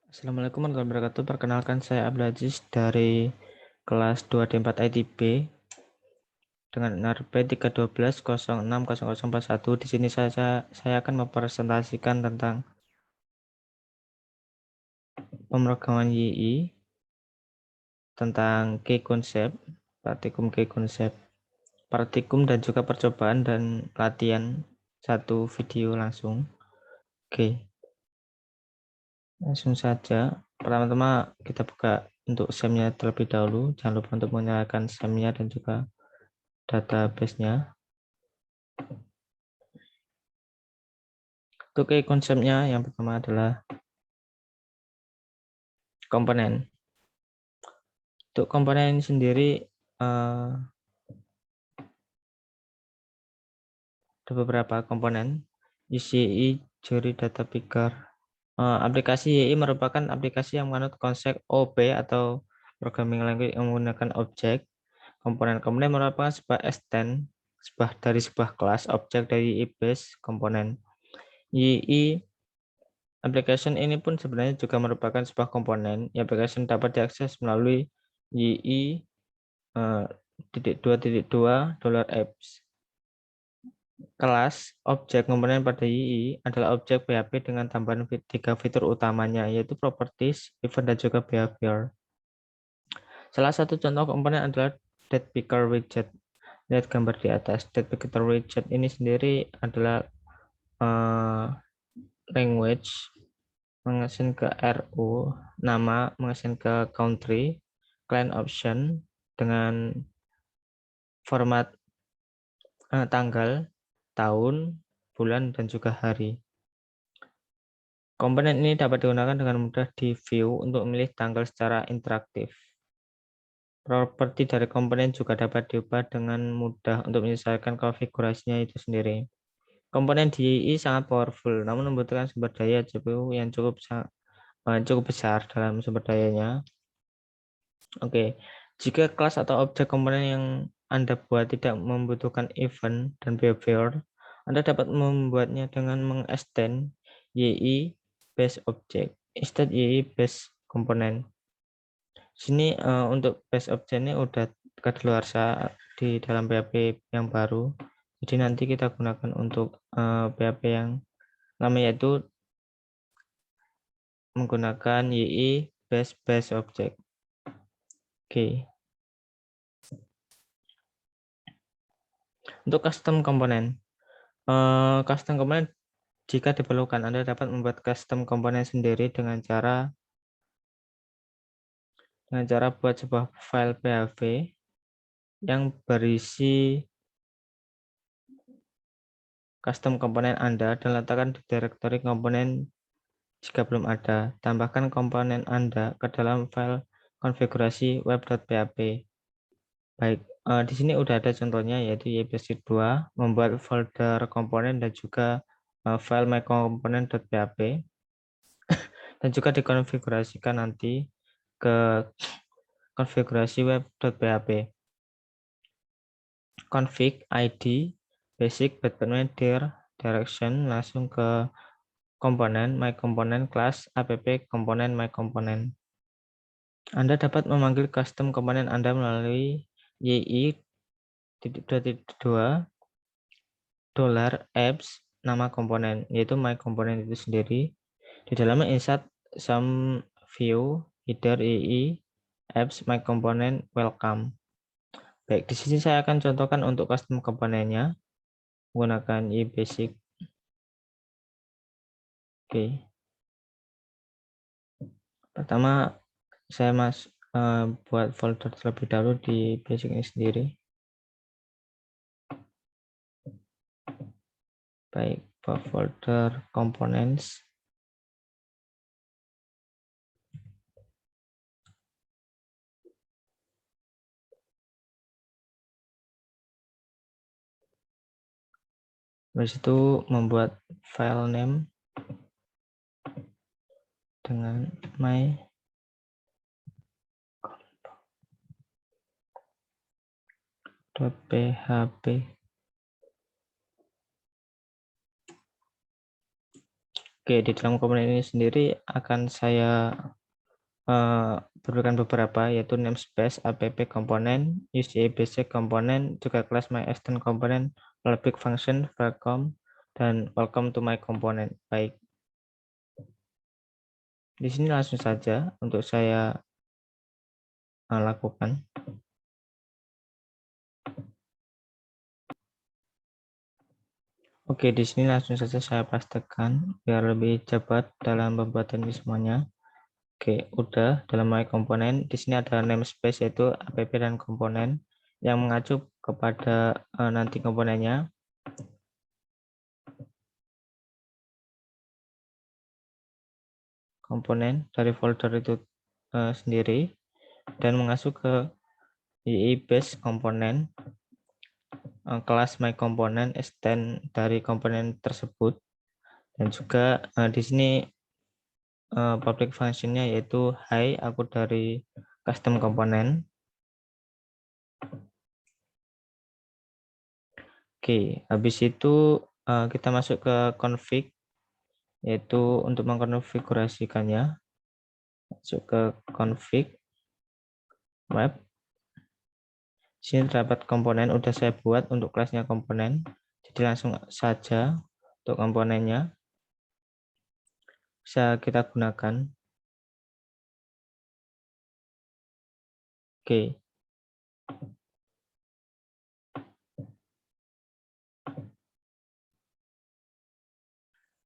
Assalamualaikum warahmatullahi wabarakatuh. Perkenalkan saya Abdul Aziz dari kelas 2D4 ITB dengan NRP 312060041. Di sini saya akan mempresentasikan tentang pemrograman YI, tentang key concept, praktikum dan juga percobaan dan latihan satu video langsung. Oke, langsung saja. Pertama-tama kita buka untuk SEM-nya terlebih dahulu. Jangan lupa untuk menyalakan SEM-nya dan juga database-nya. Untuk konsepnya yang pertama adalah komponen. Untuk komponen ini sendiri ada beberapa komponen. YCI, Jury Data Picker. Aplikasi YI merupakan aplikasi yang menganut konsep OOP atau Programming Language yang menggunakan objek. Komponen-komponen merupakan sebuah extend dari sebuah kelas objek dari YI base komponen. YI application ini pun sebenarnya juga merupakan sebuah komponen. Application dapat diakses melalui YI $2.2 $apps. Kelas objek komponen pada YI adalah objek PHP dengan tambahan 3 fitur utamanya, yaitu properties, event, dan juga behavior. Salah satu contoh komponen adalah date picker widget. Lihat gambar di atas. Date picker widget ini sendiri adalah language mengesin ke RU, nama mengesin ke country, client option dengan format tanggal, tahun, bulan, dan juga hari. Komponen ini dapat digunakan dengan mudah di view untuk memilih tanggal secara interaktif. Properti dari komponen juga dapat diubah dengan mudah untuk menyesuaikan konfigurasinya itu sendiri. Komponen DI sangat powerful, namun membutuhkan sumber daya CPU yang cukup besar dalam sumber dayanya. Oke, jika kelas atau objek komponen yang Anda buat tidak membutuhkan event dan behavior, Anda dapat membuatnya dengan mengextend YI base object instead YI base komponen. Sini untuk base object ini udah kadaluarsa di dalam PHP yang baru. Jadi nanti kita gunakan untuk PHP yang namanya yaitu menggunakan YI base object. Oke. Untuk custom komponen. Custom komponen jika diperlukan, Anda dapat membuat custom komponen sendiri dengan cara buat sebuah file PHP yang berisi custom komponen Anda dan letakkan di direktori komponen jika belum ada. Tambahkan komponen Anda ke dalam file konfigurasi web.php. Baik, di sini udah ada contohnya yaitu YBasic 2 membuat folder komponen dan juga file mycomponent.php dan juga dikonfigurasikan nanti ke konfigurasi web.php. Config id basic batman dir direction langsung ke komponen mycomponent class app komponen mycomponent. Anda dapat memanggil custom komponen Anda melalui YI.2 $apps nama komponen yaitu mycomponent itu sendiri. Di dalamnya insert some view header YI apps mycomponent welcome. Baik, di sini saya akan contohkan untuk custom komponennya menggunakan YBasic. Oke. Pertama saya buat folder terlebih dahulu di basic ini sendiri. Baik, buat folder components. Habis itu membuat file name dengan my.php. Oke, di dalam komponen ini sendiri akan saya berikan beberapa, yaitu namespace, app komponen, UCA basic komponen, juga kelas my extend komponen, public function, welcome, dan welcome to my komponen. Baik, di sini langsung saja untuk saya lakukan. Oke, di sini langsung saja saya pastikan biar lebih cepat dalam pembuatan ini semuanya. Oke, udah dalam my komponen. Di sini ada namespace yaitu app dan komponen yang mengacu kepada nanti komponennya. Komponen dari folder itu sendiri dan mengacu ke IE base komponen, kelas my komponen, extend dari komponen tersebut, dan juga di sini public functionnya yaitu hi aku dari custom komponen. Oke, habis itu kita masuk ke config, yaitu untuk mengkonfigurasikannya. Masuk ke config web. Sini terdapat komponen udah saya buat untuk kelasnya komponen. Jadi langsung saja untuk komponennya bisa kita gunakan. Oke.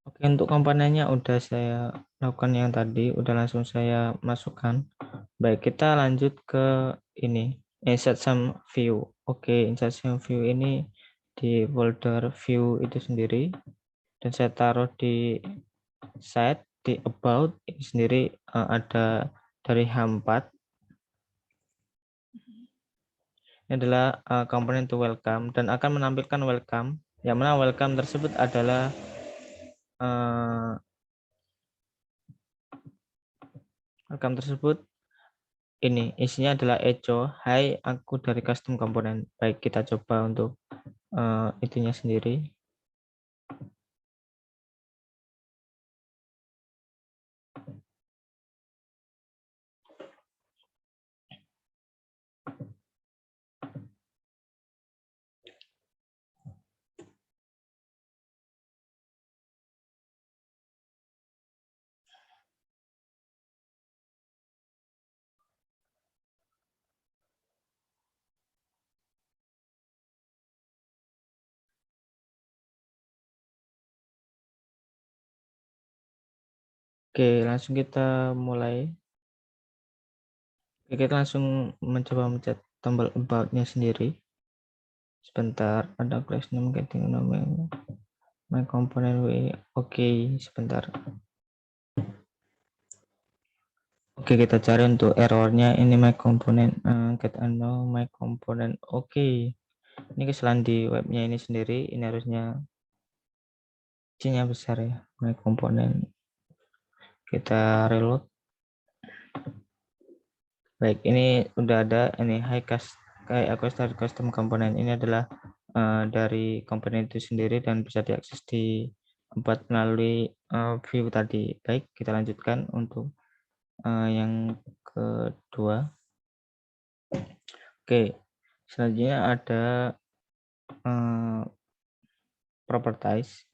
Oke, untuk komponennya udah saya lakukan yang tadi, udah langsung saya masukkan. Baik, kita lanjut ke ini, insert some view. Oke, insert some view ini di folder view itu sendiri, dan saya taruh di site, di about ini sendiri ada dari H4. Ini adalah komponen to welcome dan akan menampilkan welcome, yang mana welcome tersebut adalah welcome tersebut ini isinya adalah echo, hai aku dari custom komponen. Baik, kita coba untuk itunya sendiri. Oke, langsung kita mulai. Oke, kita langsung mencoba mencet tombol about-nya sendiri. Sebentar, ada class name getting name my component way. Oke, sebentar. Oke, kita cari untuk errornya ini my component get unknown my component. Oke, ini kesalahan di webnya ini sendiri. Ini harusnya C-nya besar ya, my component. Kita reload. Baik, ini udah ada ini kayak aku start custom komponen. Ini adalah dari komponen itu sendiri dan bisa diakses di tempat melalui view tadi. Baik, kita lanjutkan untuk yang kedua. Oke, selanjutnya ada properties.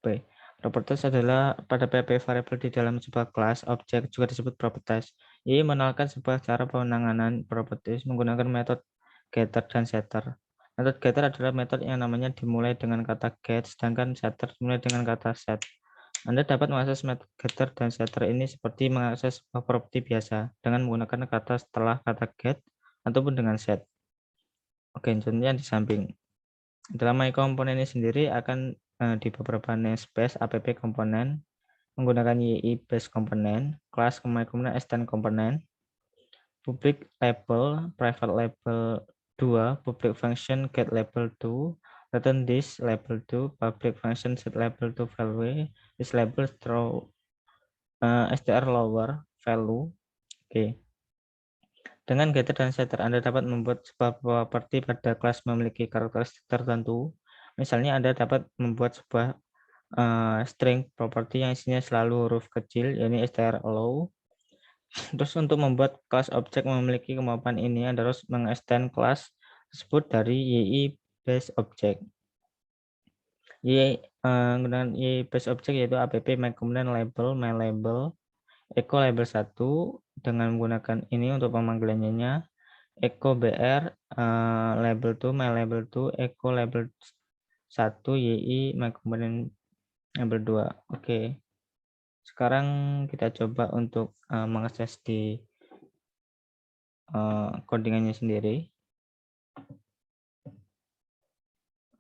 Baik, properties adalah pada PHP variabel di dalam sebuah kelas objek juga disebut properties. Ini mengenalkan sebuah cara penanganan properties menggunakan metode getter dan setter. Metode getter adalah metode yang namanya dimulai dengan kata get, sedangkan setter dimulai dengan kata set. Anda dapat mengakses metode getter dan setter ini seperti mengakses sebuah properti biasa dengan menggunakan kata setelah kata get ataupun dengan set. Oke, contohnya di samping. Dalam my komponen ini sendiri akan di beberapa namespace app komponen menggunakan YI base komponen, kelas my komponen extend komponen, public label, private label 2, public function get label 2, return this label 2, public function set label 2 value, this label throw str lower value. Oke. Dengan getter dan setter, Anda dapat membuat sebuah properti pada kelas memiliki karakteristik tertentu. Misalnya Anda dapat membuat sebuah string property yang isinya selalu huruf kecil, yakni strallow. Terus untuk membuat kelas objek memiliki kemampuan ini, Anda harus mengextend kelas tersebut dari YI base object. Menggunakan YI base object yaitu app my component label, my label, echo label 1 dengan menggunakan ini untuk pemanggilannya, echo br label 2, my label 2, echo label 1 YI my component label 2. Oke. Sekarang kita coba untuk mengakses di codingannya sendiri.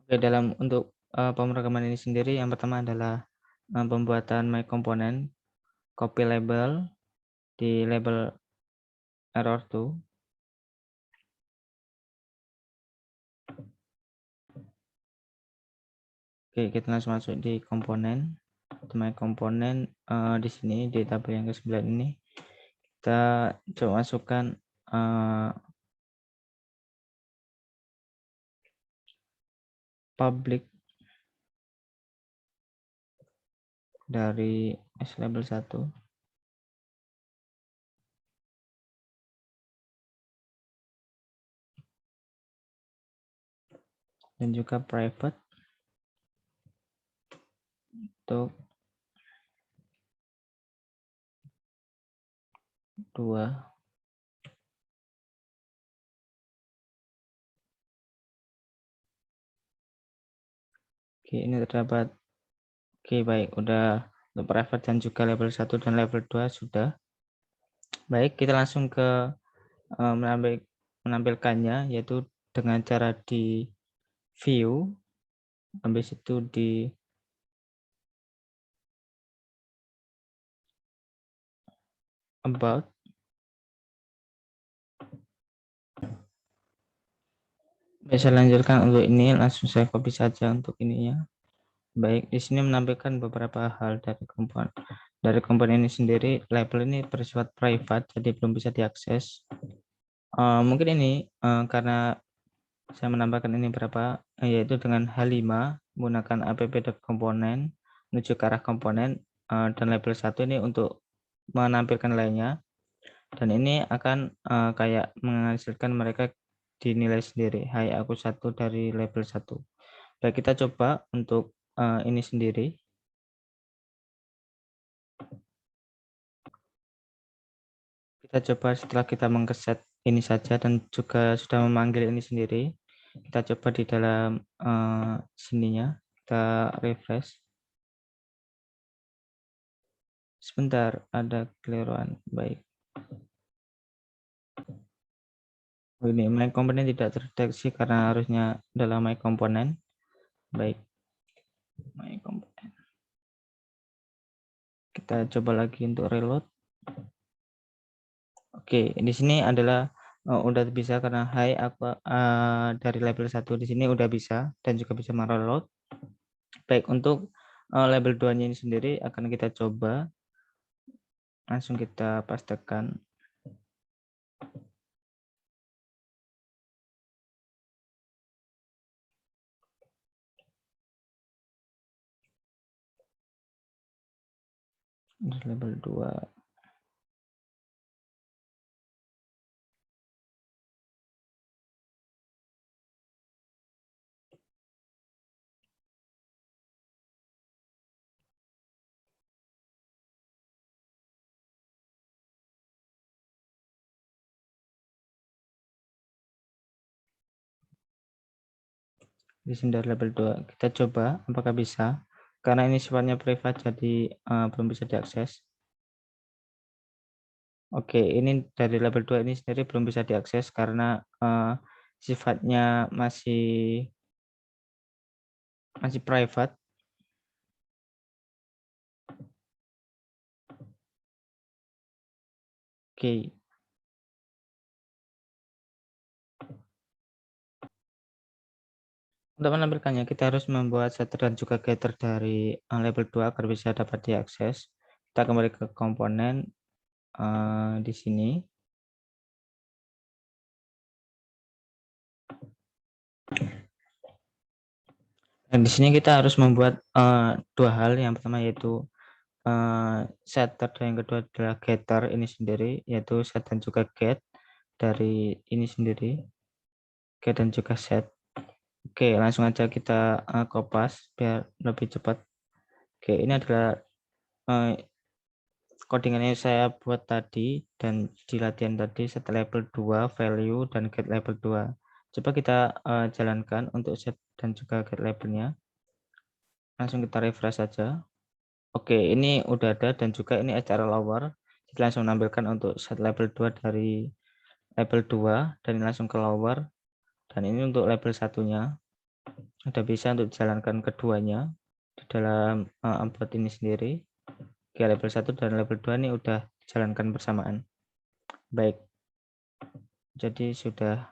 Oke, dalam untuk pemrograman ini sendiri, yang pertama adalah pembuatan my component, copy label di label error 2. Oke, kita langsung masuk di komponen, my component di sini di tabel yang ke-9 ini kita coba masukkan public dari label 1 dan juga private untuk 2. Oke, ini terdapat. Oke, baik, udah untuk private dan juga level 1 dan level 2 sudah. Baik, kita langsung ke menampilkannya, yaitu dengan cara di view, habis itu di about. Bisa lanjutkan untuk ini, langsung saya copy saja untuk ininya. Baik, di sini menampilkan beberapa hal dari komponen ini sendiri. Label ini bersifat private, jadi belum bisa diakses. Mungkin ini karena saya menambahkan ini berapa, yaitu dengan H5 menggunakan app.component menuju ke arah komponen, dan label 1 ini untuk menampilkan lainnya, dan ini akan kayak menghasilkan mereka dinilai sendiri. Hai, aku 1 dari label 1. Baik, kita coba untuk ini sendiri. Kita coba setelah kita mengkeset ini saja dan juga sudah memanggil ini sendiri, kita coba di dalam sininya, kita refresh. Sebentar, ada keliruan. Baik. Ini my component tidak terdeteksi karena harusnya adalah my component. Baik. My component. Kita coba lagi untuk reload. Oke, di sini adalah udah bisa karena hai aku dari label 1 di sini udah bisa dan juga bisa mereload. Baik, untuk label 2-nya ini sendiri akan kita coba. Langsung kita pastekan. Label 2. Di sini dari label 2. Kita coba apakah bisa. Karena ini sifatnya privat jadi belum bisa diakses. Oke, ini dari label 2 ini sendiri belum bisa diakses karena sifatnya masih private. Oke. Untuk menampilkannya kita harus membuat setter dan juga getter dari label 2 agar bisa dapat diakses. Kita kembali ke komponen di sini. Dan di sini kita harus membuat dua hal. Yang pertama yaitu setter, dan yang kedua adalah getter ini sendiri, yaitu set dan juga get dari ini sendiri, get dan juga set. Oke, langsung aja kita kopas biar lebih cepat. Oke, ini adalah codingan yang saya buat tadi dan di latihan tadi, set label 2 value dan get label 2. Coba kita jalankan untuk set dan juga get labelnya. Langsung kita refresh saja. Oke, ini udah ada dan juga ini acara lower. Kita langsung menampilkan untuk set label 2 dari label 2 dan ini langsung ke lower. Dan ini untuk label satunya. Udah bisa untuk dijalankan keduanya di dalam upload ini sendiri. Oke, label 1 dan label 2 ini udah dijalankan bersamaan. Baik. Jadi sudah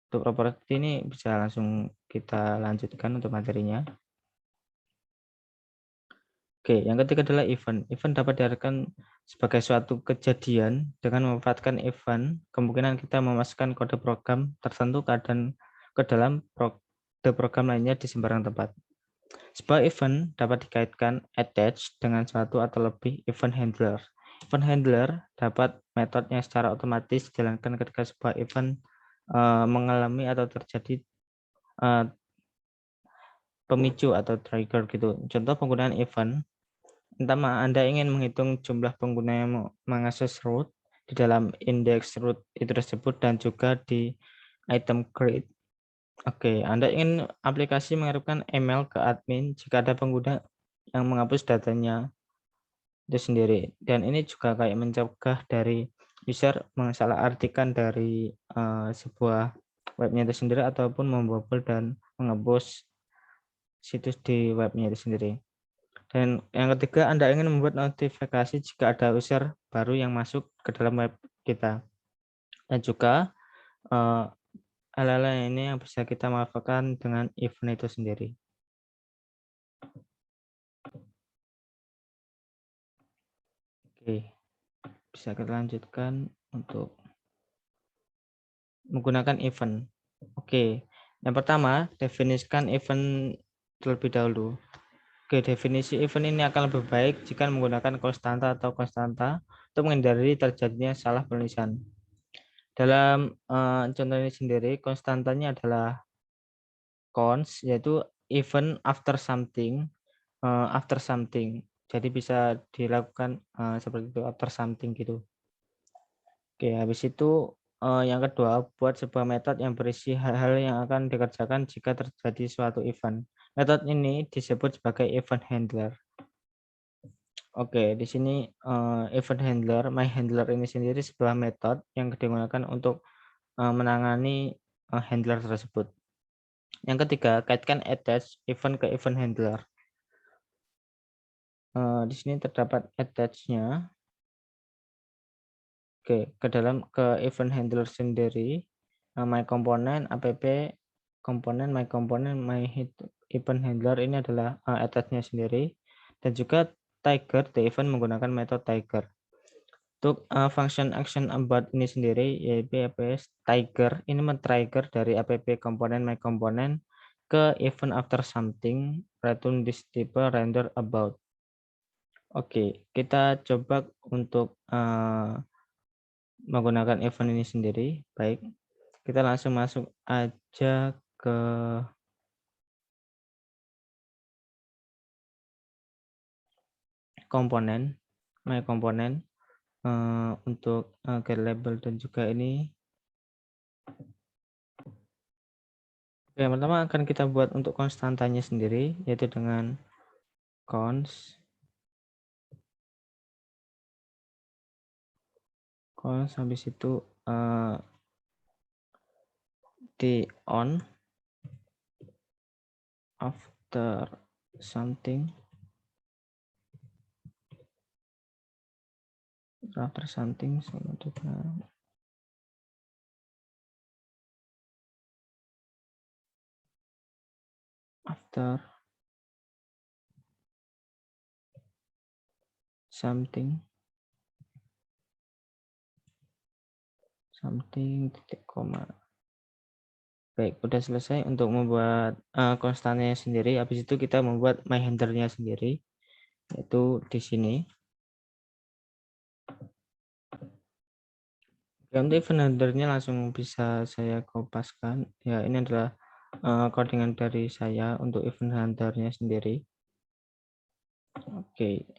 untuk properti ini bisa langsung kita lanjutkan untuk materinya. Oke, yang ketiga adalah event. Event dapat diartikan sebagai suatu kejadian dengan memanfaatkan event. Kemungkinan kita memasukkan kode program tertentu ke dalam kode program lainnya di sembarang tempat. Sebuah event dapat dikaitkan attach dengan suatu atau lebih event handler. Event handler dapat metode yang secara otomatis dijalankan ketika sebuah event mengalami atau terjadi pemicu atau trigger gitu. Contoh penggunaan event. Pertama, Anda ingin menghitung jumlah pengguna yang mengakses root di dalam indeks root itu tersebut dan juga di item create. Oke, Anda ingin aplikasi mengirimkan email ke admin jika ada pengguna yang menghapus datanya itu sendiri. Dan ini juga kayak mencegah dari user mensalahartikan dari sebuah webnya itu sendiri ataupun membobol dan menghapus situs di webnya itu sendiri. Dan yang ketiga, Anda ingin membuat notifikasi jika ada user baru yang masuk ke dalam web kita. Dan juga hal-hal ini yang bisa kita manfaatkan dengan event itu sendiri. Oke, bisa kita lanjutkan untuk menggunakan event. Oke, yang pertama, definisikan event terlebih dahulu. Oke, definisi event ini akan lebih baik jika menggunakan konstanta atau konstanta untuk menghindari terjadinya salah penulisan. Dalam contoh ini sendiri, konstantanya adalah const, yaitu event after something, Jadi bisa dilakukan seperti itu, after something gitu. Oke, habis itu yang kedua, buat sebuah metode yang berisi hal-hal yang akan dikerjakan jika terjadi suatu event. Metode ini disebut sebagai event handler. Oke, di sini event handler, my handler ini sendiri sebuah metode yang digunakan untuk menangani handler tersebut. Yang ketiga, kaitkan attach event ke event handler. Di sini terdapat attach-nya. Oke, ke event handler sendiri, my component, app komponen, my component, my event handler ini adalah attach-nya sendiri. Dan juga trigger the event menggunakan metode trigger. Untuk function action about ini sendiri, yaitu trigger, ini men-trigger dari app komponen my component ke event after something, return this type render about. Oke, kita coba untuk menggunakan event ini sendiri. Baik, kita langsung masuk aja ke komponen, my komponen untuk get label dan juga ini. Oke, yang pertama akan kita buat untuk konstantanya sendiri, yaitu dengan const habis itu di on after something sama dengan after something titik koma. Baik, udah selesai untuk membuat konstannya sendiri. Habis itu kita membuat my handler-nya sendiri, yaitu di sini. Ya, untuk event handler-nya langsung bisa saya kopaskan. Ya, ini adalah codingan dari saya untuk event handler-nya sendiri. Oke.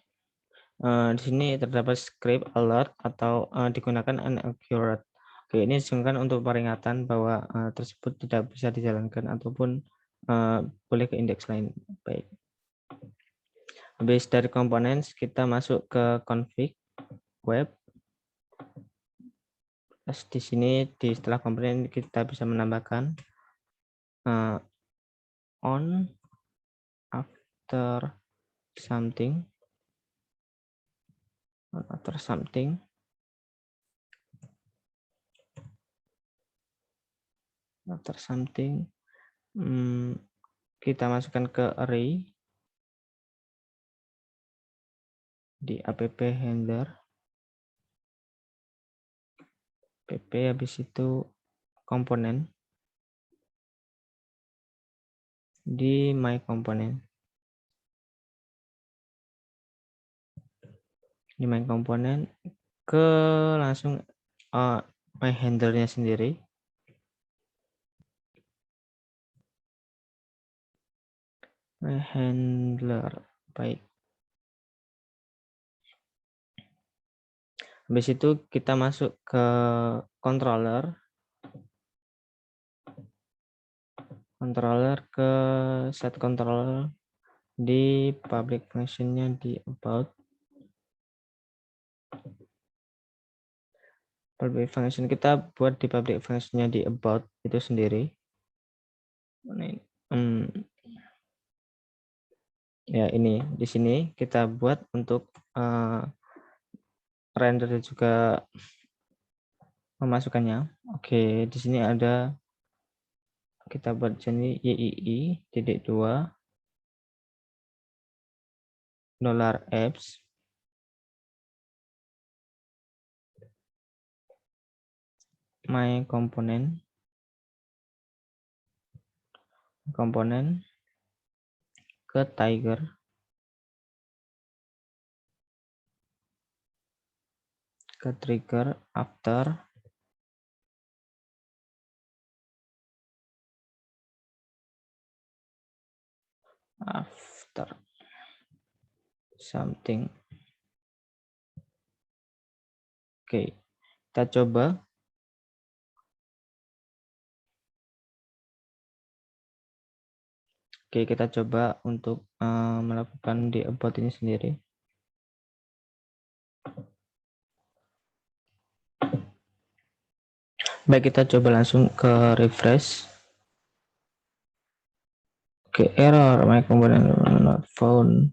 Di sini terdapat script alert atau digunakan inaccurate. Oke, ini digunakan untuk peringatan bahwa tersebut tidak bisa dijalankan ataupun boleh ke indeks lain. Baik. Habis dari komponen kita masuk ke config web. Terus di sini di setelah komponen kita bisa menambahkan on after something kita masukkan ke array di app handler pp, habis itu komponen di my komponen. Di my komponen ke langsung my handlernya sendiri. My handler. Baik. Habis itu kita masuk ke controller ke set controller di public functionnya di about. Public function kita buat di public functionnya di about itu sendiri. Ya, ini di sini kita buat untuk render dan juga memasukkannya. Oke, di sini ada kita buat sini yii.2 $apps my komponen ke trigger after something. Oke, kita coba. Oke, kita coba untuk melakukan di about ini sendiri. Baik, kita coba langsung ke refresh. Oke, error my component not found.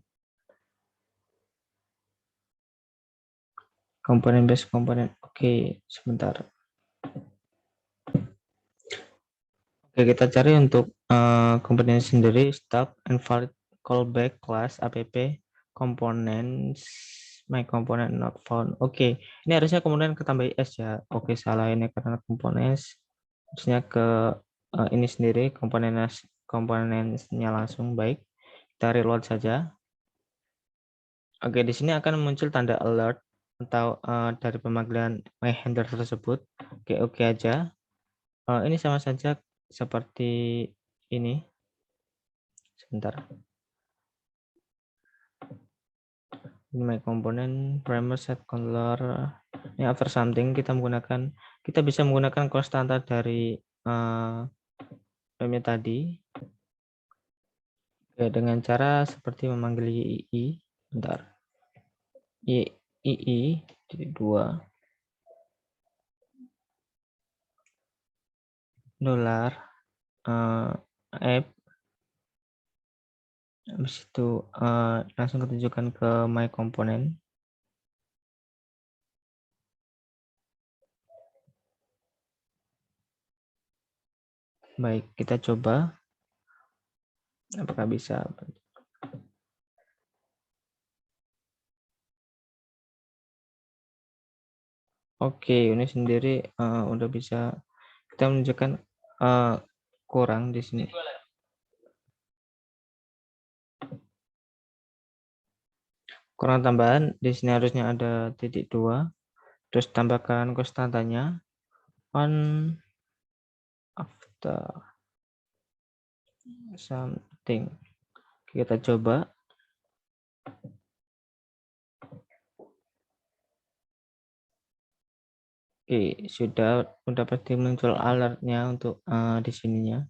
Komponen base komponen. Oke, sebentar. Oke, kita cari untuk komponen sendiri stop and valid callback class app components my component not found. Oke, ini harusnya komponen ketambah s ya. Oke, salah ini karena komponen harusnya ke ini sendiri komponennya langsung. Baik, kita reload saja. Oke, di sini akan muncul tanda alert atau dari pemanggilan my handler tersebut. Oke aja. Ini sama saja seperti ini. Sebentar. Ini my komponen primer set controller. Ini after something kita bisa menggunakan konstanta dari tadi. Oke, dengan cara seperti memanggil yii. Bentar. yii.2 $app. Habis itu langsung ketunjukkan ke my komponen. Baik, kita coba apakah bisa. Oke, ini sendiri udah bisa kita menunjukkan kurang di sini. Kurang tambahan di sini harusnya ada titik 2, terus tambahkan konstantanya on after something. Kita coba. Oke, sudah pasti muncul alertnya untuk di sininya.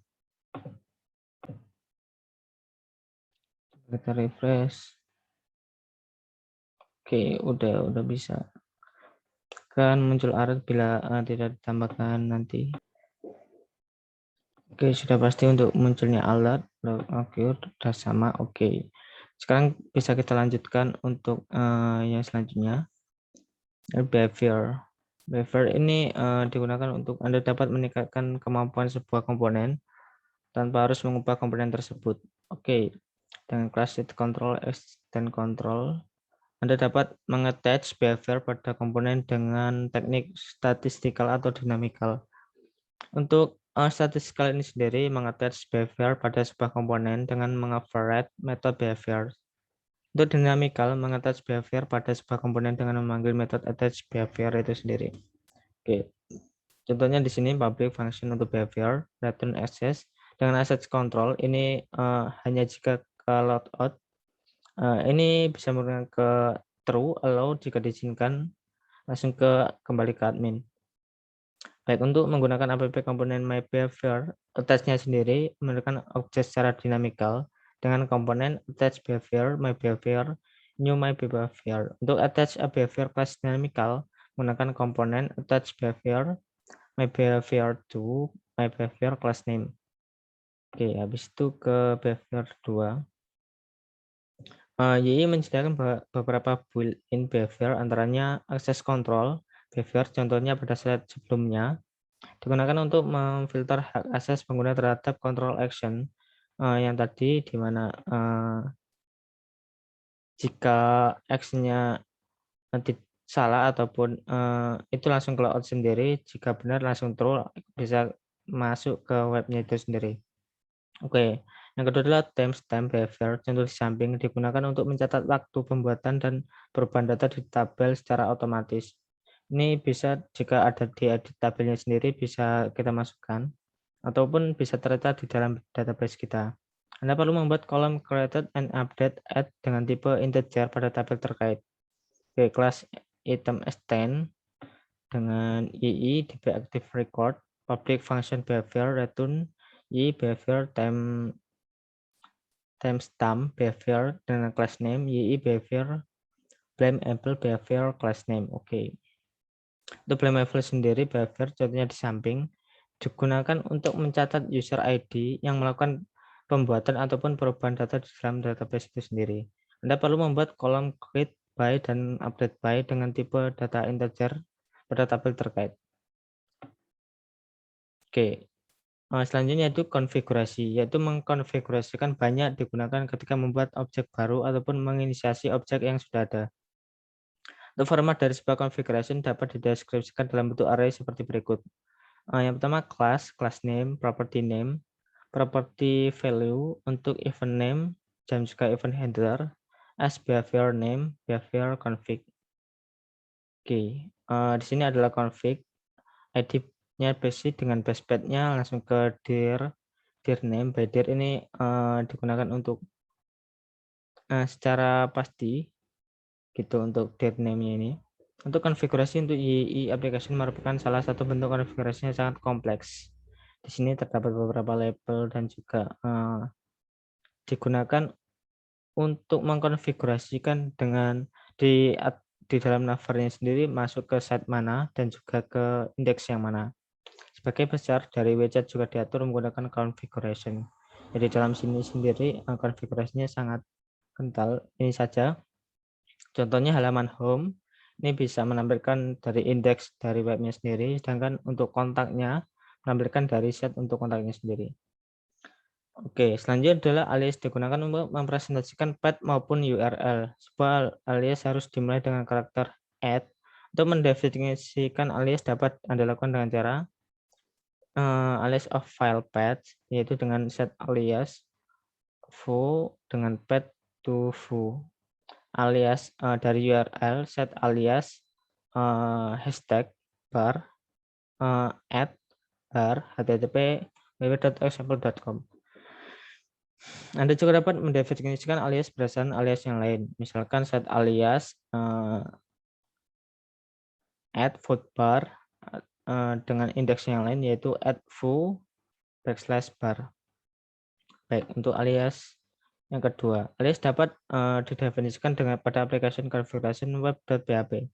Kita refresh. Oke, udah bisa. Kan muncul alert bila tidak ditambahkan nanti. Oke, sudah pasti untuk munculnya alert. Oke, udah sama. Oke. Sekarang bisa kita lanjutkan untuk yang selanjutnya. Behavior. Behavior ini digunakan untuk Anda dapat meningkatkan kemampuan sebuah komponen tanpa harus mengubah komponen tersebut. Oke, dengan kelas set control, extend control, Anda dapat mengattach behavior pada komponen dengan teknik statistical atau dynamical. Untuk statistical ini sendiri mengattach behavior pada sebuah komponen dengan mengoverride metode behavior. Untuk dynamical mengattach behavior pada sebuah komponen dengan memanggil metode attach behavior itu sendiri. Oke. Contohnya di sini public function untuk behavior, return access dengan access control ini hanya jika ke logout. Ini bisa menggunakan ke true, allow jika diizinkan langsung kembali ke admin. Baik, untuk menggunakan app komponen my behavior, attach-nya sendiri menggunakan objek secara dinamikal dengan komponen attach behavior, my behavior, new my behavior. Untuk attach a behavior class dynamical menggunakan komponen attach behavior, my behavior to my behavior class name. Oke, habis itu ke behavior 2. YI menyediakan beberapa built-in behavior, antaranya access control behavior, contohnya pada slide sebelumnya, digunakan untuk memfilter hak akses pengguna terhadap control action yang tadi, di mana jika actionnya salah ataupun itu langsung cloud sendiri, jika benar langsung true bisa masuk ke webnya itu sendiri. Oke, yang kedua adalah timestamp behavior. Contoh di samping digunakan untuk mencatat waktu pembuatan dan perubahan data di tabel secara otomatis. Ini bisa jika ada di edit tabelnya sendiri bisa kita masukkan ataupun bisa tercatat di dalam database kita. Anda perlu membuat kolom created and update add dengan tipe integer pada tabel terkait. Oke, kelas item s10 dengan ii db active record, public function behavior return i behavior timestamp behavior dengan class name yi behavior blameable behavior class name. Oke. Untuk blameable sendiri behavior contohnya di samping digunakan untuk mencatat user ID yang melakukan pembuatan ataupun perubahan data di dalam database itu sendiri. Anda perlu membuat kolom create by dan update by dengan tipe data integer pada tabel terkait. Oke. Selanjutnya itu konfigurasi, yaitu mengkonfigurasikan banyak digunakan ketika membuat objek baru ataupun menginisiasi objek yang sudah ada. Untuk format dari sebuah configuration dapat dideskripsikan dalam bentuk array seperti berikut. Yang pertama class name, property value untuk event name, dan juga event handler, as behavior name, behavior config. Oke, di sini adalah config, ID-nya basic dengan base path-nya langsung ke dir name. By dir ini digunakan untuk secara pasti gitu untuk dir name-nya ini. Untuk konfigurasi untuk YI application merupakan salah satu bentuk konfigurasi yang sangat kompleks. Di sini terdapat beberapa label dan juga digunakan untuk mengkonfigurasikan dengan di dalam navernya sendiri masuk ke site mana dan juga ke indeks yang mana. Sebagai besar dari widget juga diatur menggunakan configuration. Jadi dalam sini sendiri konfigurasinya sangat kental. Ini saja contohnya halaman home. Ini bisa menampilkan dari indeks dari webnya sendiri, sedangkan untuk kontaknya menampilkan dari set untuk kontaknya sendiri. Oke, selanjutnya adalah alias digunakan untuk mempresentasikan path maupun URL. Sebuah alias harus dimulai dengan karakter @ untuk mendefinisikan alias dapat Anda lakukan dengan cara alias of file path, yaitu dengan set alias foo dengan path to foo, alias dari URL set alias hashtag bar add bar http www.example.com. Anda juga dapat mendefinisikan alias berdasarkan alias yang lain. Misalkan set alias add food bar dengan indeks yang lain yaitu add foo /bar. Baik, untuk alias yang kedua, alias dapat didefinisikan dengan pada application configuration web.php.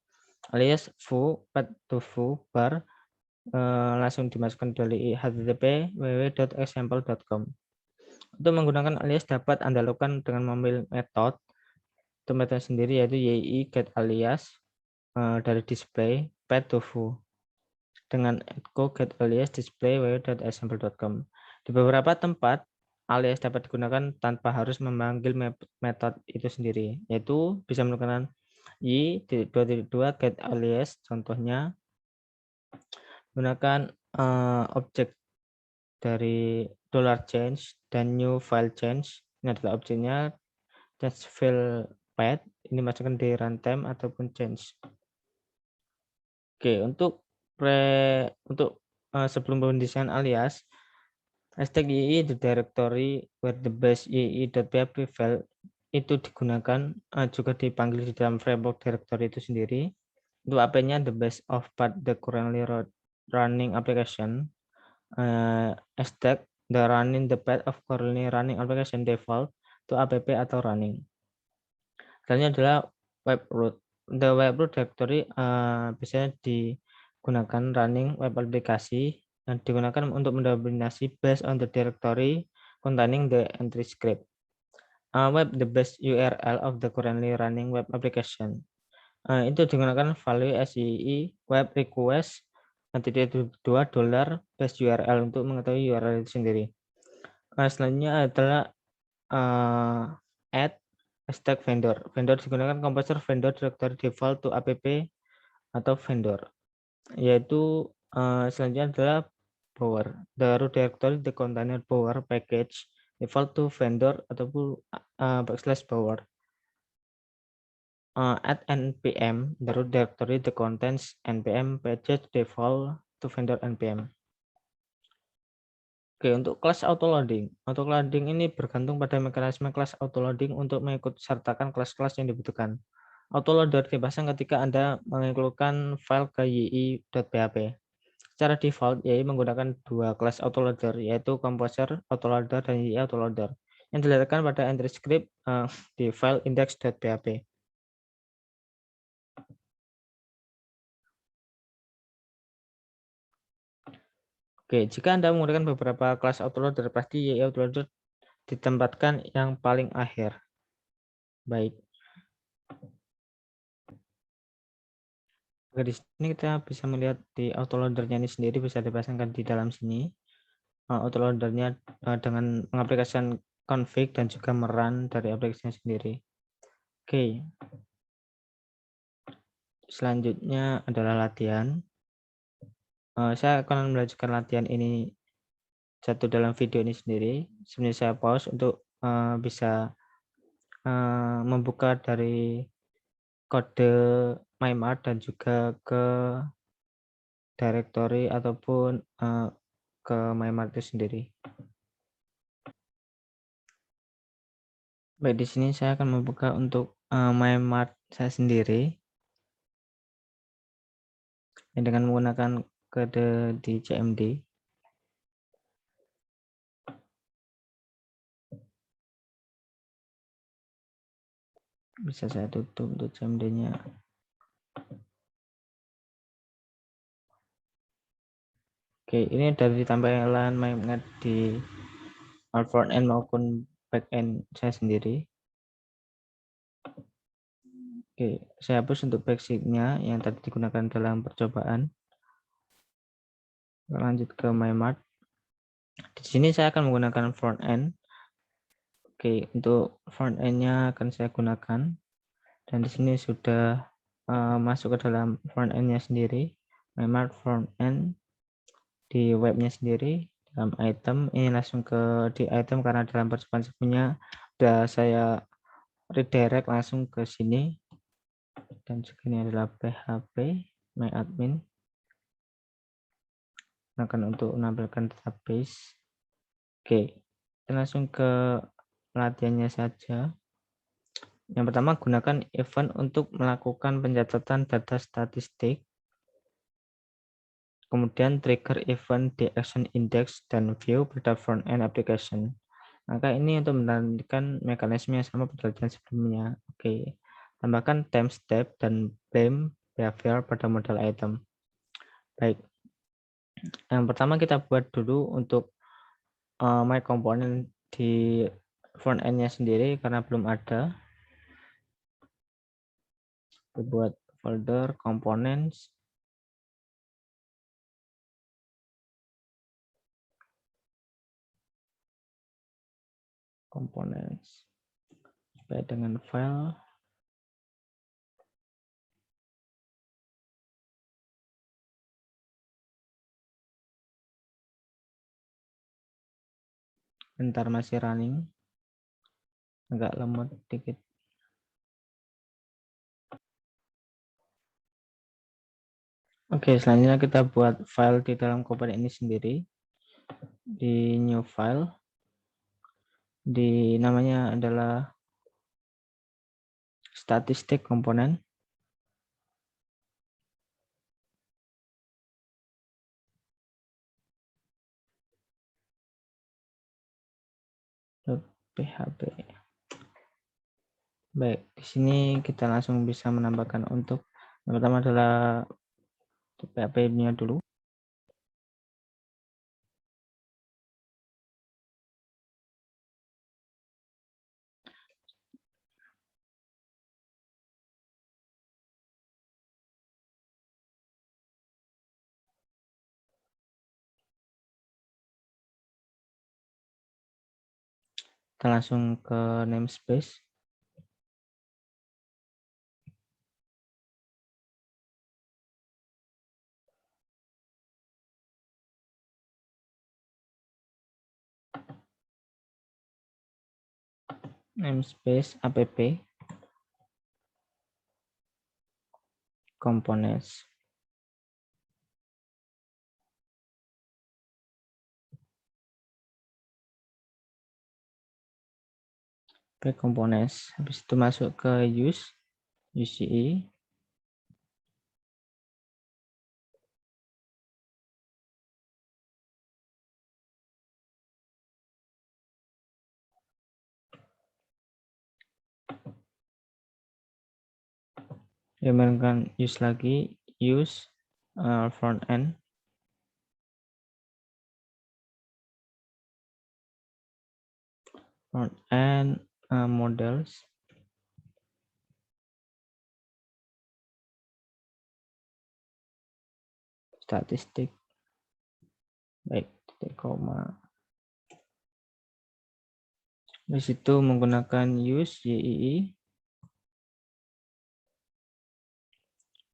Alias foo path to foo bar langsung dimasukkan dari http www.example.com. Untuk menggunakan alias dapat Anda lakukan dengan mengambil metode sendiri yaitu yi get alias dari display path to foo dengan echo get alias display www.example.com. Di beberapa tempat alias dapat digunakan tanpa harus memanggil metode itu sendiri, yaitu bisa menggunakan y.2 get alias, contohnya gunakan objek dari $change dan new file change. Ini adalah objeknya change file path, ini masukkan di runtime ataupun change. Oke, untuk sebelum pendesain alias, hashtag yi the directory where the base yi.php file itu digunakan juga dipanggil di dalam framework directory itu sendiri. Untuk AP-nya the base of part the currently running application. Hashtag the running the path of currently running application default to app atau running. Selanjutnya adalah web root. The web root directory biasanya digunakan running web aplikasi yang digunakan untuk mendominasi based on the directory containing the entry script. Web the base URL of the currently running web application. Itu digunakan value SII web request $2 base URL untuk mengetahui URL itu sendiri. Selanjutnya adalah add hashtag vendor. Vendor digunakan komposer vendor directory default to app atau vendor, yaitu selanjutnya adalah power. The root directory the container power package default to vendor ataupun /power. Add npm the root directory the contents npm package default to vendor npm. Oke, untuk kelas autoloading. Autoloading ini bergantung pada mekanisme kelas autoloading untuk mengikut sertakan kelas-kelas yang dibutuhkan. Autoloader dipasang ketika Anda mengincludekan file ke yi.php. Secara default, YI menggunakan dua kelas autoloader, yaitu composer autoloader dan YI autoloader, yang diletakkan pada entry script di file index.php. Oke, jika Anda menggunakan beberapa kelas autoloader, pasti YI autoloader ditempatkan yang paling akhir. Baik. Oke, di sini kita bisa melihat di autoloadernya ini sendiri bisa dipasangkan di dalam sini. Autoloadernya dengan mengaplikasikan config dan juga merun dari aplikasinya sendiri. Oke. Selanjutnya adalah latihan. Saya akan melanjutkan latihan ini satu dalam video ini sendiri. Sebenarnya saya pause untuk bisa membuka dari kode MyMart dan juga ke directory ataupun ke MyMart itu sendiri. Baik, di sini saya akan membuka untuk MyMart saya sendiri dengan menggunakan kode di CMD. Bisa saya tutup untuk CMD-nya. Oke, ini dari tampilan MyMart di front-end maupun back-end saya sendiri. Oke, saya hapus untuk basic-nya yang tadi digunakan dalam percobaan. Lanjut ke MyMart. Di sini saya akan menggunakan front-end. Oke, untuk front-end-nya akan saya gunakan. Dan di sini sudah masuk ke dalam front-end-nya sendiri. MyMart front-end. di webnya sendiri dalam item. Ini langsung ke di item karena dalam percobaan sebelumnya udah saya redirect langsung ke sini, dan segini adalah PHP my admin. Gunakan untuk menampilkan database. Oke, kita langsung ke latihannya saja. Yang pertama, gunakan event untuk melakukan pencatatan data statistik. Kemudian trigger event di action index dan view pada front end application. Maka ini untuk menandakan mekanisme yang sama pada latihan sebelumnya. Oke, tambahkan time step dan blame behavior pada model item. Baik, yang pertama kita buat dulu untuk my component di front end-nya sendiri karena belum ada. Kita buat folder components. Components sesuai dengan file. Bentar, masih running, agak lemot dikit. Oke, selanjutnya kita buat file di dalam komponen ini sendiri. Di new file, di namanya adalah statistik komponen. .php. Baik, di sini kita langsung bisa menambahkan untuk yang pertama adalah PHP-nya dulu. Kita langsung ke namespace. Namespace app components. Components. Habis itu masuk ke UCE. Diamankan use lagi, use front end. Front end models. Statistik. Baik, titik koma. Di situ menggunakan use YII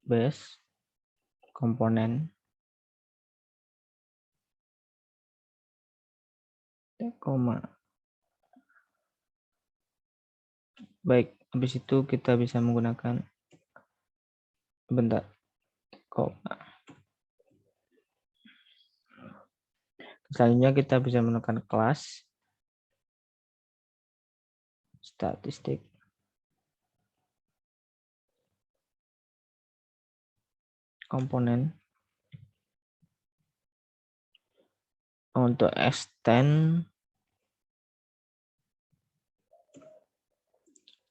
base komponen titik koma. Baik, habis itu kita bisa menggunakan bentar koma. Selanjutnya kita bisa menggunakan kelas statistik komponen. Untuk extend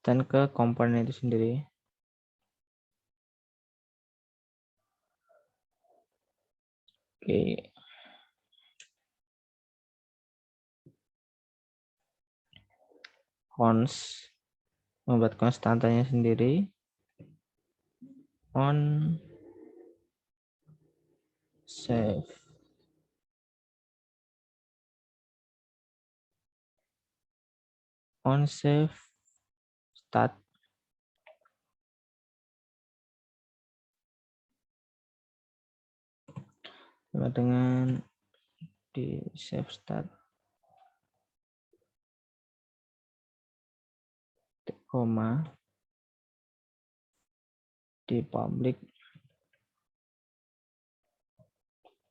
ke komponen itu sendiri. Oke. Cons membuat konstantanya sendiri. On save. On save start. Sama dengan di save stat, koma, di public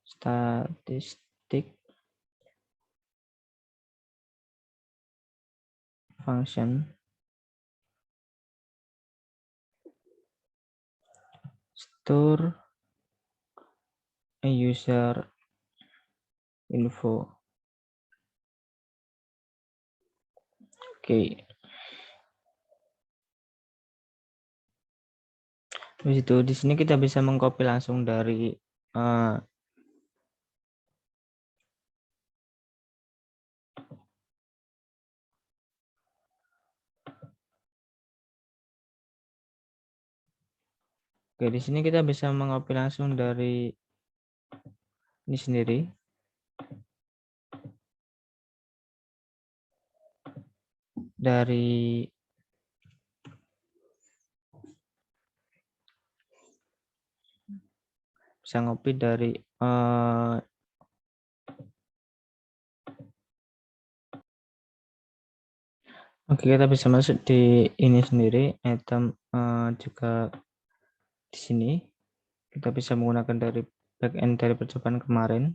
statistik function store a user info. Oke. Habis itu di sini kita bisa mengcopy langsung dari Oke, di sini kita bisa mengcopy langsung dari ini sendiri. Dari bisa ngopi dari oke, kita bisa masuk di ini sendiri, item juga di sini. Kita bisa menggunakan dari backend dari percobaan kemarin.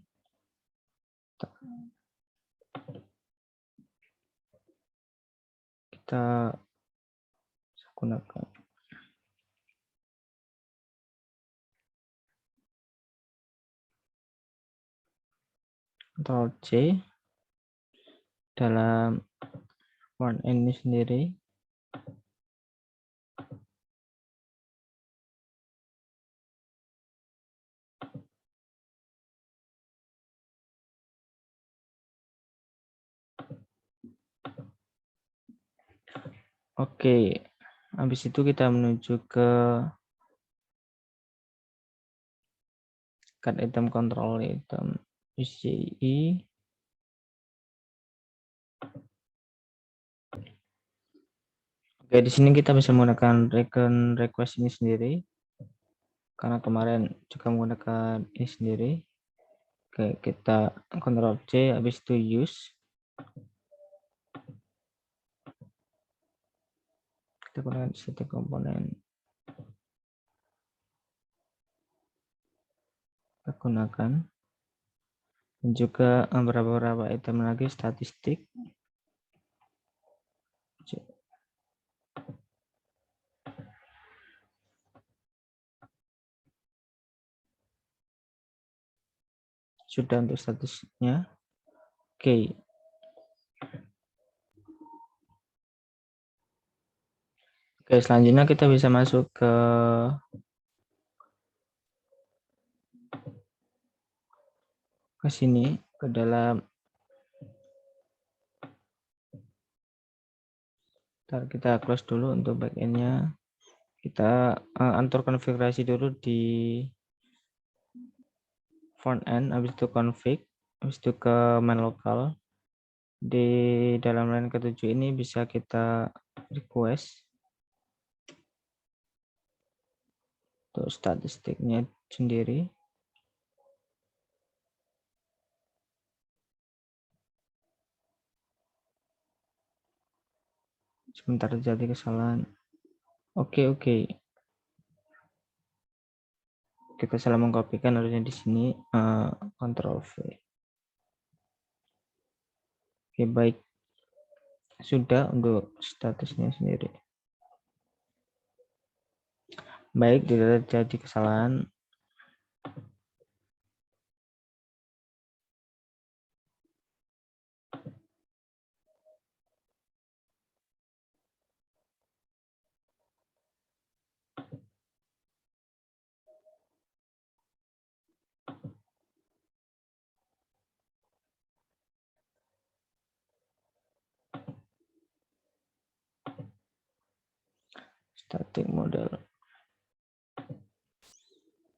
Kita gunakan Ctrl C dalam front end ini sendiri. Oke, habis itu kita menuju ke cut item control item UCI. Oke, di sini kita bisa menggunakan recon request ini sendiri. Karena kemarin juga menggunakan ini sendiri. Oke, kita Ctrl C, habis itu use. Kita gunakan static komponen. Kita gunakan. Dan juga beberapa item lagi statistik. Sudah untuk statusnya. Oke. Oke, selanjutnya kita bisa masuk ke sini, ke dalam kita close dulu untuk backendnya. Kita atur konfigurasi dulu di front end, habis itu config, habis itu ke main lokal. Di dalam line ke-7 ini bisa kita request untuk statistiknya sendiri. Sebentar, terjadi kesalahan. Oke. Kita salah mengkopikan, harusnya di sini Ctrl V. Oke, baik. Sudah untuk statusnya sendiri. Baik, tidak terjadi kesalahan. Static model.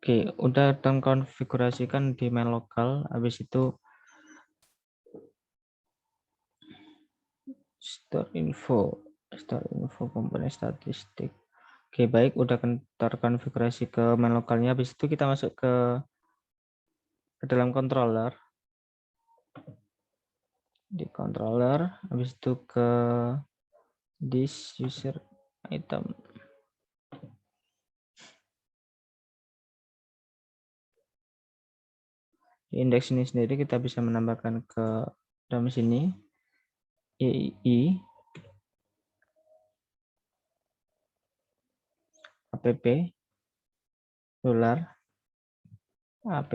Oke, udah terkonfigurasikan di main lokal. Habis itu store info komponen statistik. Oke, baik, udah terkonfigurasi ke main lokalnya. Habis itu kita masuk ke dalam controller. di controller, habis itu ke this user item. Di indeks ini sendiri kita bisa menambahkan ke dalam sini EI, app, dolar, app,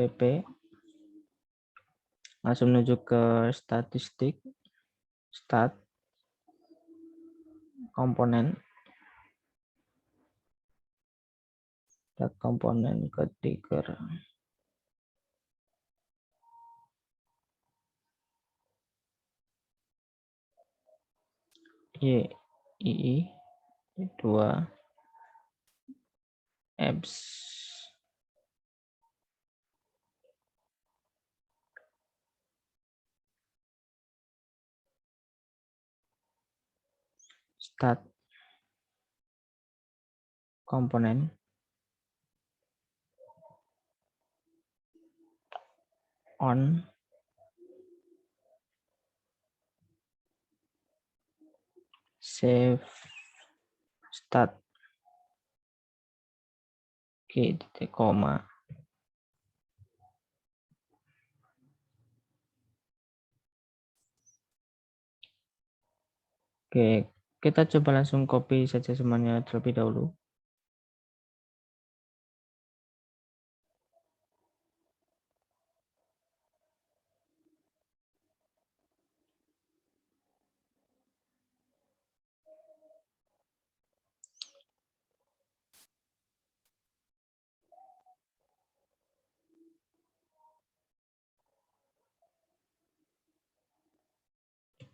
langsung menuju ke statistik, stat, komponen, ke trigger. YII 2 apps start komponen on save start titik koma. Oke, kita coba langsung copy saja semuanya terlebih dahulu.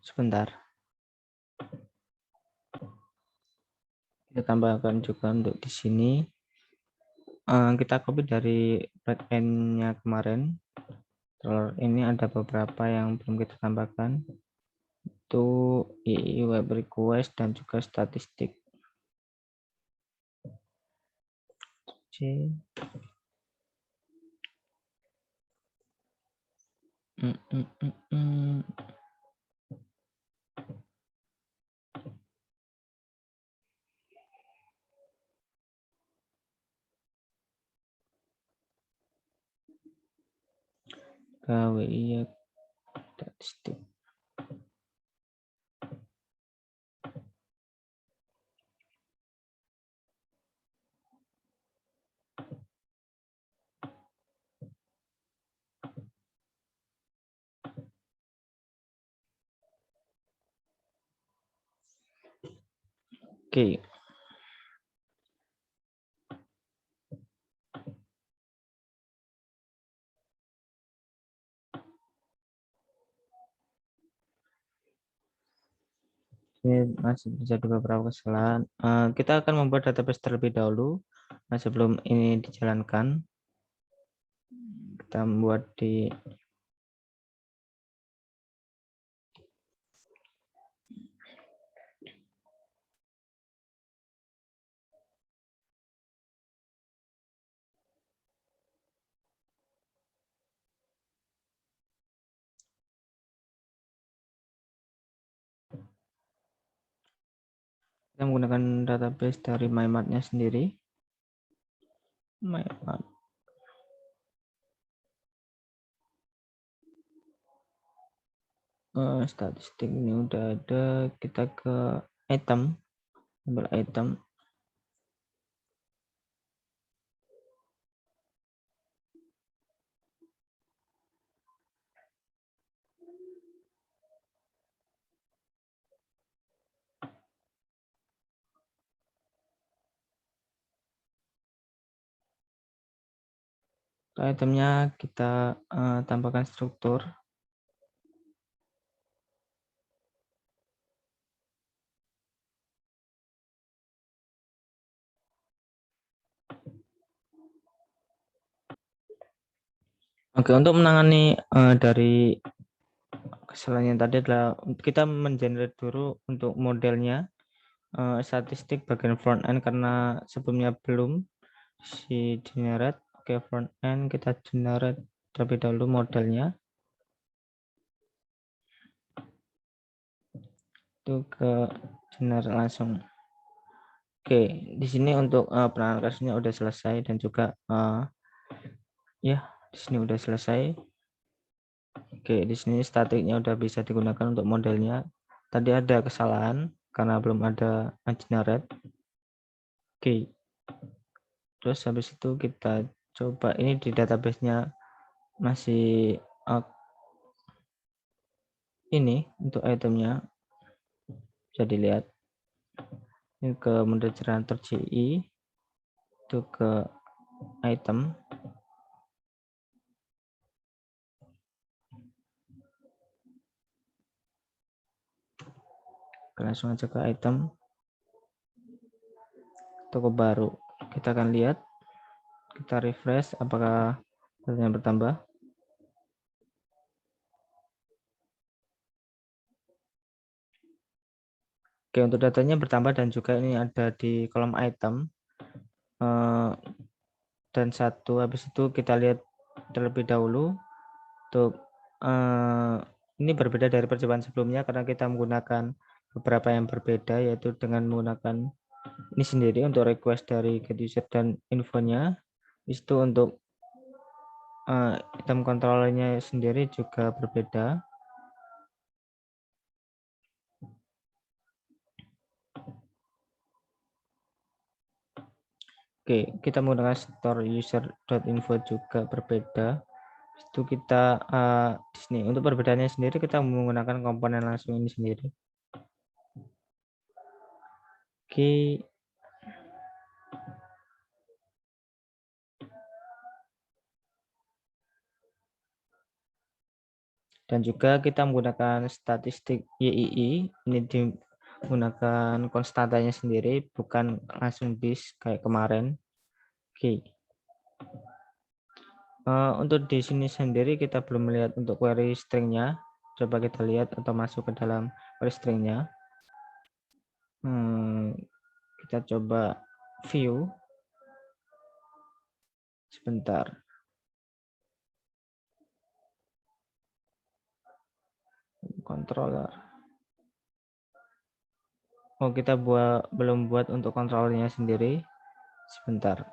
Sebentar. Kita tambahkan juga untuk di sini. Kita copy dari backend-nya kemarin. Ini ada beberapa yang belum kita tambahkan. Itu II web request dan juga statistik. C. KWI statistik. Oke. Ini masih terjadi beberapa kesalahan. Kita akan membuat database terlebih dahulu. Sebelum ini dijalankan, kita membuat di kita menggunakan database dari MyMart-nya sendiri. MyMart. Statistik ini udah ada. Kita ke item, ambil item. Ke itemnya kita tambahkan struktur. Oke, untuk menangani dari kesalahan yang tadi adalah kita mengenerate dulu untuk modelnya statistik bagian front end karena sebelumnya belum si generate. Oke, front end kita generate terlebih dahulu modelnya. Itu ke generate langsung. Oke, di sini untuk penanganan kasusnya udah selesai dan juga ya di sini udah selesai. Oke, di sini statiknya udah bisa digunakan untuk modelnya. Tadi ada kesalahan karena belum ada generate. Oke, terus habis itu kita coba ini di database-nya masih ini untuk itemnya bisa dilihat. Ini ke model generator GI itu ke item. Langsung aja ke item toko baru. Kita akan lihat, kita refresh apakah datanya bertambah. Oke, untuk datanya bertambah dan juga ini ada di kolom item dan satu. Habis itu kita lihat terlebih dahulu untuk ini berbeda dari percobaan sebelumnya karena kita menggunakan beberapa yang berbeda, yaitu dengan menggunakan ini sendiri untuk request dari get user dan infonya. Itu untuk item controllernya sendiri juga berbeda. Oke, kita menggunakan store user.info juga berbeda. Itu kita di sini untuk perbedaannya sendiri kita menggunakan komponen langsung ini sendiri. Oke. Dan juga kita menggunakan statistik YII, ini menggunakan konstantanya sendiri, bukan langsung bis kayak kemarin. Oke. Untuk di sini sendiri kita belum melihat untuk query stringnya. Coba kita lihat atau masuk ke dalam query stringnya. Kita coba view. Sebentar. Controller. Oh, kita belum buat untuk kontrolnya sendiri. Sebentar.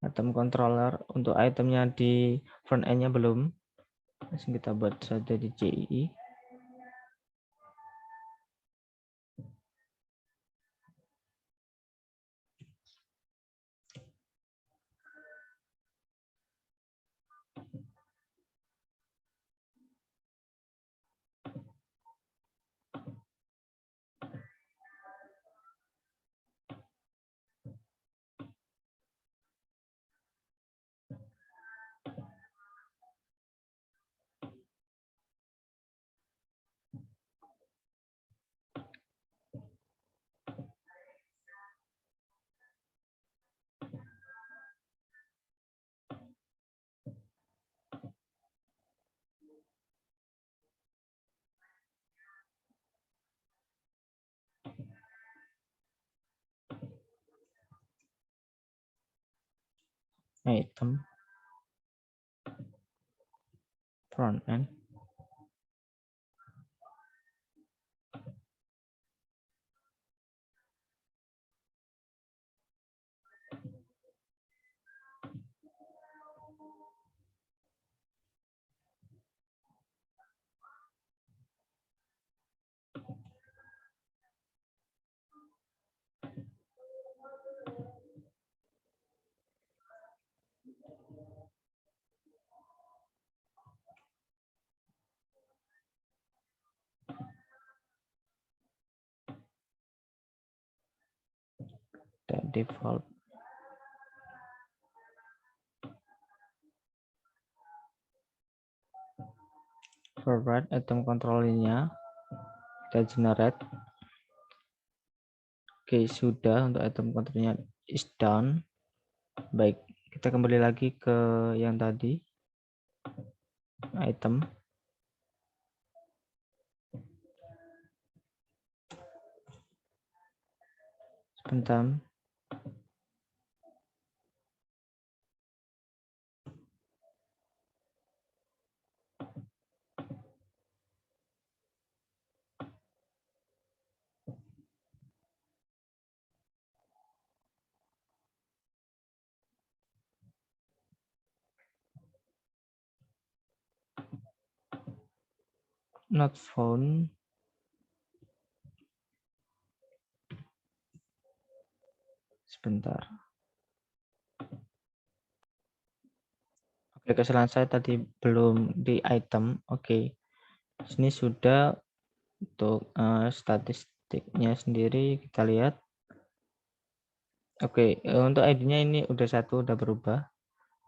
Item controller untuk itemnya di front end-nya belum. Langsung kita buat saja di JII. Item front end. The default forward item controllernya kita generate. Oke, sudah untuk item controllernya is done. Baik, kita kembali lagi ke yang tadi item. Sebentar. not found. Sebentar. Oke, kesalahan saya tadi belum di item. Oke, sini sudah untuk statistiknya sendiri kita lihat. Oke, untuk ID-nya ini udah satu, udah berubah.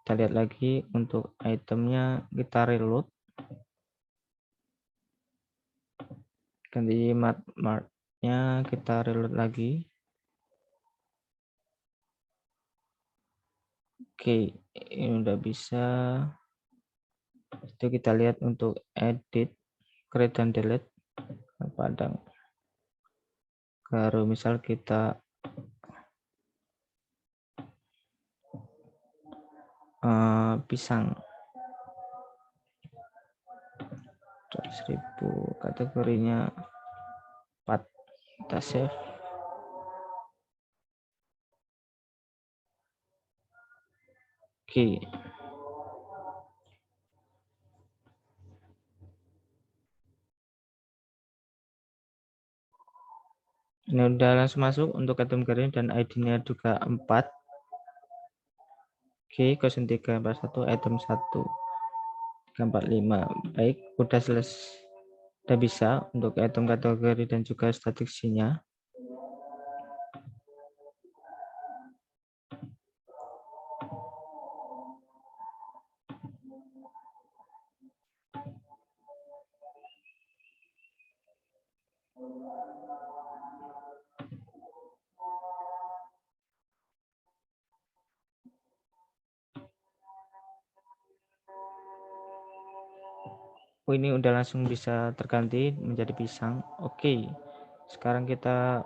Kita lihat lagi untuk itemnya, kita reload. Ganti marknya, kita reload lagi. Oke, ini udah bisa. Itu kita lihat untuk edit, create dan delete. Padang. Kalau misal kita pisang 100.000 kategorinya 4, kita save. Oke. Ini udah langsung masuk untuk kategori dan ID-nya juga 4. Oke, 0341 item 1 345. Baik, udah selesai. Udah bisa untuk item kategori dan juga statistiknya. Oh, ini udah langsung bisa terganti menjadi pisang. Oke, sekarang kita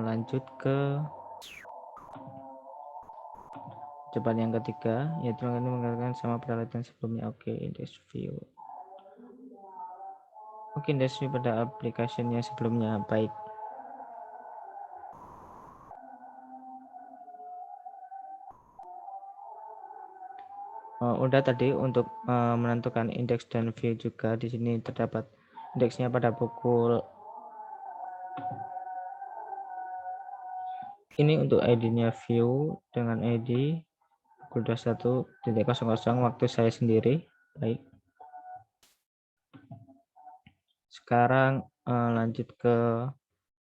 lanjut ke jawaban yang ketiga, yaitu menggunakan sama peralatan sebelumnya. Oke, index view. Oke, index view pada aplikasinya sebelumnya. Baik. Udah tadi untuk menentukan indeks dan view juga di sini terdapat indeksnya pada pukul ini untuk ID-nya view dengan ID pukul 21.00 waktu saya sendiri. Baik. Sekarang lanjut ke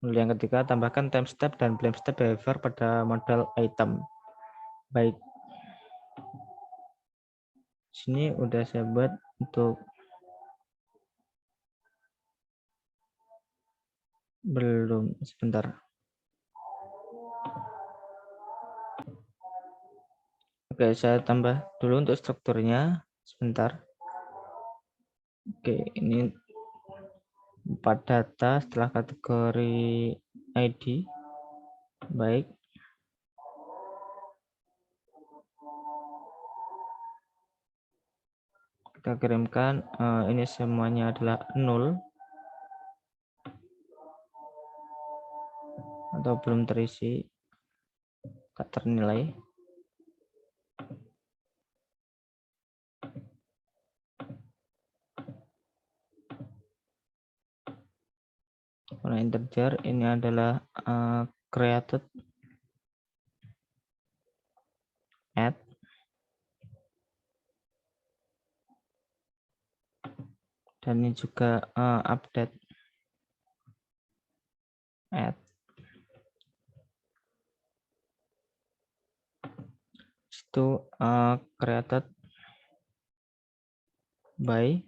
model yang ketiga, tambahkan timestamp dan timestamp behavior pada model item. Baik. Sini udah saya buat untuk belum, sebentar. Oke, saya tambah dulu untuk strukturnya sebentar. Oke, ini 4 data setelah kategori ID. Baik. Kita kirimkan, ini semuanya adalah 0 atau belum terisi, tak ternilai. Kalau integer ini adalah created, add, dan ini juga update, add. Itu created by,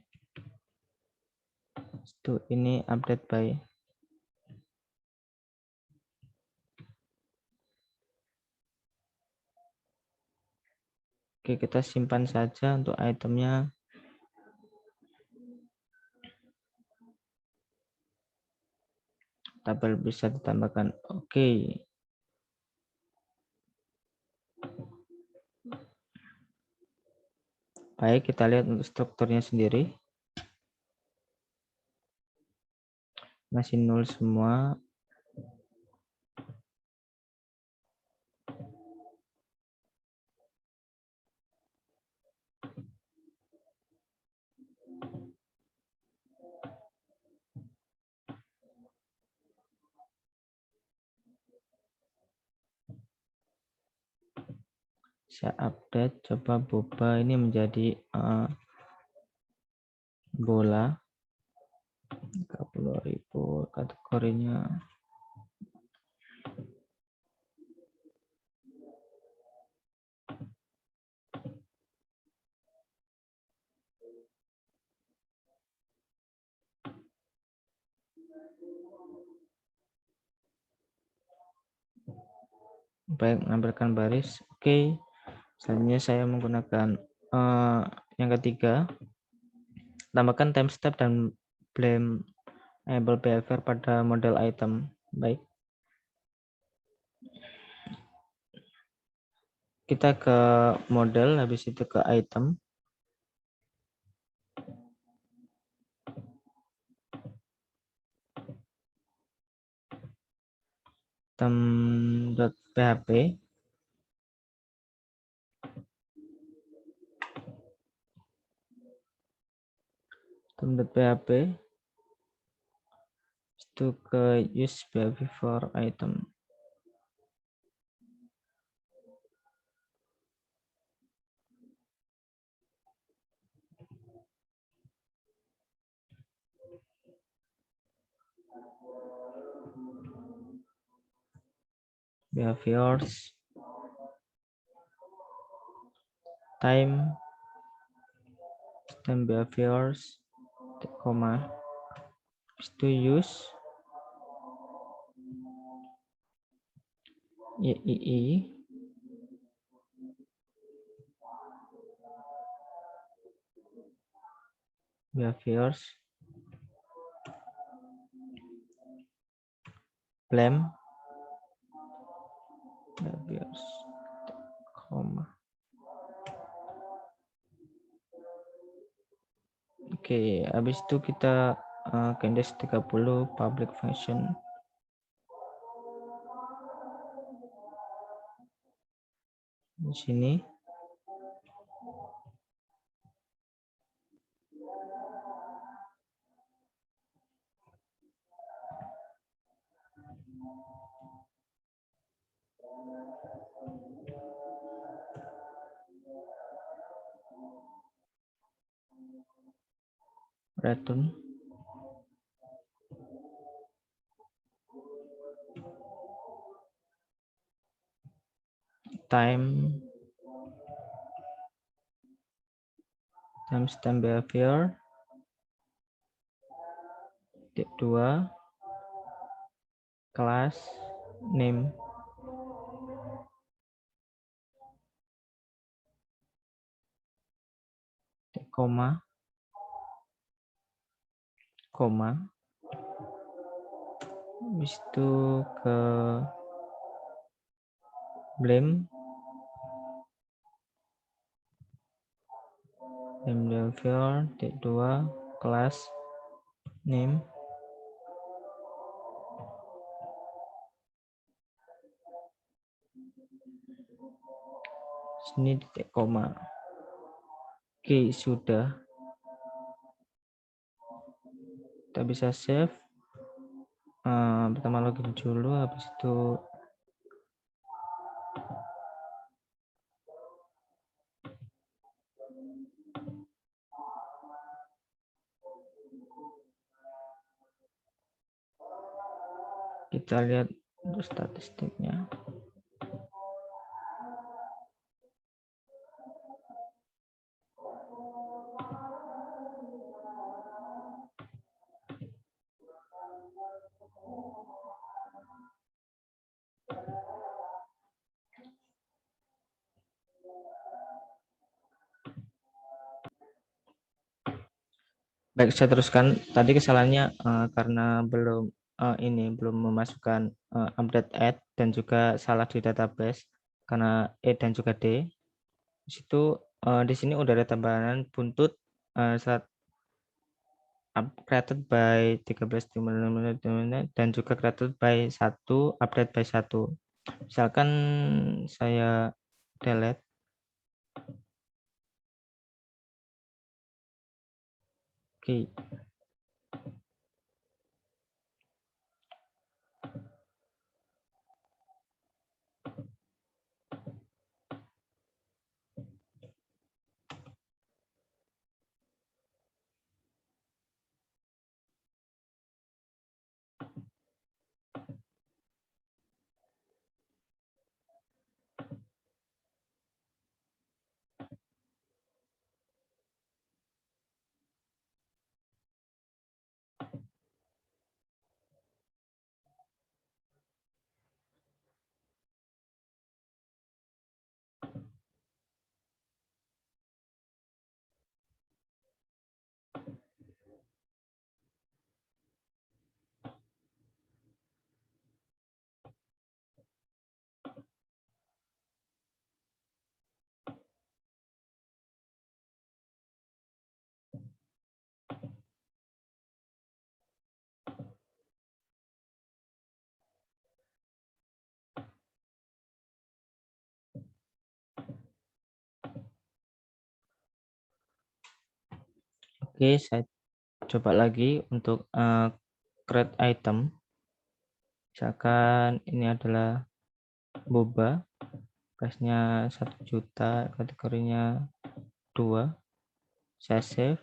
itu ini update by. Oke, kita simpan saja untuk itemnya. Tabel bisa ditambahkan. Oke. Baik, kita lihat untuk strukturnya sendiri. Masih 0 semua. Saya update, coba boba ini menjadi bola 30.000 kategorinya. Baik, menampilkan baris. Oke. Selanjutnya saya menggunakan yang ketiga, tambahkan timestamp dan blame enable behavior pada model item. Baik, kita ke model, habis itu ke item. Item.php. Item.php. Itu ke use behavior for item. Behaviors, time behaviors, koma, to use III, behaviors, blame behaviors, koma. Oke, habis itu kita ke index 30 public function. Di sini return timestamp behavior titik 2 kelas name koma habis itu ke blame behavior titik 2 kelas name sini titik koma. Oke, sudah, kita bisa save. Pertama login dulu, habis itu kita lihat statistiknya. Baik, saya teruskan. Tadi kesalahannya karena belum memasukkan update add dan juga salah di database karena E dan juga D. Di situ di sini udah ada tambahan buntut saat created by 13 dan juga created by 1 update by 1. Misalkan saya delete. Oke. Oke, saya coba lagi untuk create item. Misalkan ini adalah boba, price-nya 1 juta, kategorinya 2. Saya save.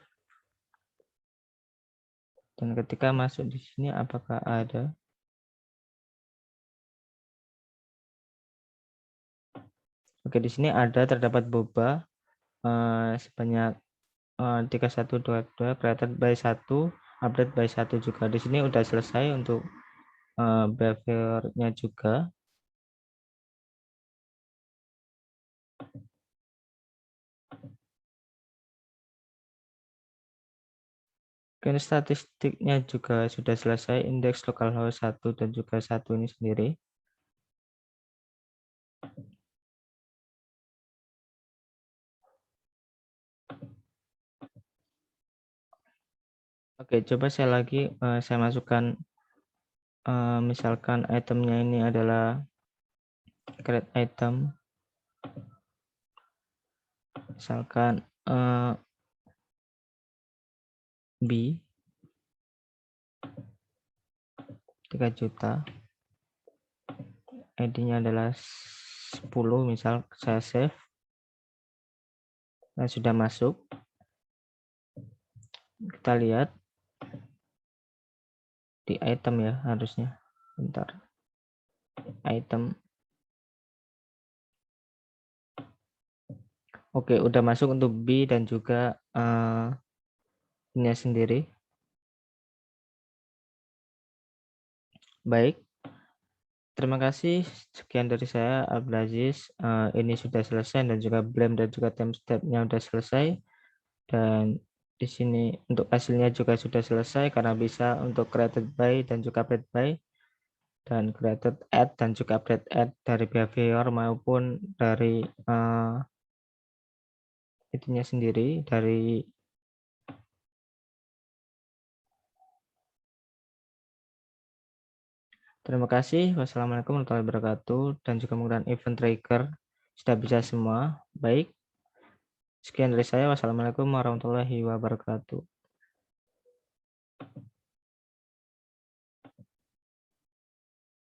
Dan ketika masuk di sini apakah ada? Oke, di sini terdapat boba sebanyak 3122 created by 1, update by 1 juga. Di sini udah selesai untuk behavior-nya juga. Kemudian statistiknya juga sudah selesai, indeks localhost 1 dan juga 1 ini sendiri. Oke, coba saya lagi saya masukkan misalkan itemnya ini adalah create item, misalkan B 3 juta, ID-nya adalah 10, misal saya save. Nah, sudah masuk. Kita lihat di item ya harusnya. Bentar. Item. Oke, udah masuk untuk B dan juga ini sendiri. Baik. Terima kasih. Sekian dari saya, Abdulaziz. Ini sudah selesai dan juga blame dan juga timestamp-nya sudah selesai. Dan di sini untuk hasilnya juga sudah selesai karena bisa untuk created by dan juga update by, dan created add dan juga update add dari behavior maupun dari itunya sendiri dari terima kasih. Wassalamualaikum warahmatullahi wabarakatuh. Dan juga menggunakan event tracker sudah bisa semua. Baik, sekian dari saya. Wassalamualaikum warahmatullahi wabarakatuh.